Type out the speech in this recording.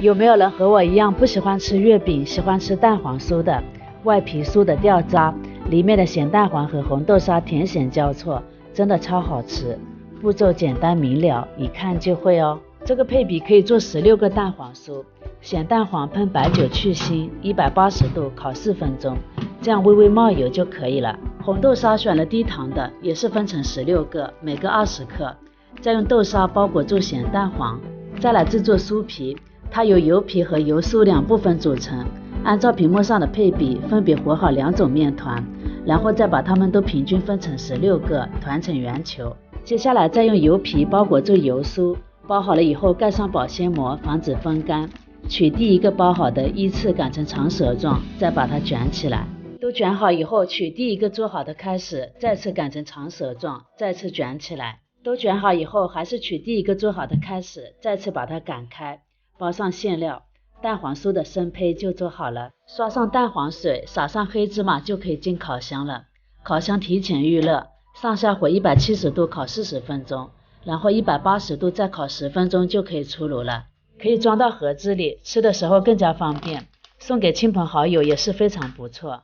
有没有人和我一样不喜欢吃月饼，喜欢吃蛋黄酥的？外皮酥的掉渣，里面的咸蛋黄和红豆沙甜咸交错，真的超好吃。步骤简单明了，一看就会哦。这个配比可以做16个蛋黄酥，咸蛋黄喷白酒去腥，180度烤4分钟，这样微微冒油就可以了。红豆沙选了低糖的，也是分成16个，每个20克，再用豆沙包裹住咸蛋黄。再来制作酥皮，它由油皮和油酥2部分组成，按照屏幕上的配比分别和好2种面团，然后再把它们都平均分成16个，团成圆球。接下来再用油皮包裹住油酥，包好了以后盖上保鲜膜，防止风干。取第一个包好的依次擀成长蛇状，再把它卷起来。都卷好以后，取第一个做好的开始，再次擀成长蛇状，再次卷起来。都卷好以后，还是取第一个做好的开始，再次把它擀开，包上馅料。蛋黄酥的生胚就做好了，刷上蛋黄水，撒上黑芝麻就可以进烤箱了。烤箱提前预热，上下火170度烤40分钟，然后180度再烤10分钟就可以出炉了。可以装到盒子里，吃的时候更加方便，送给亲朋好友也是非常不错。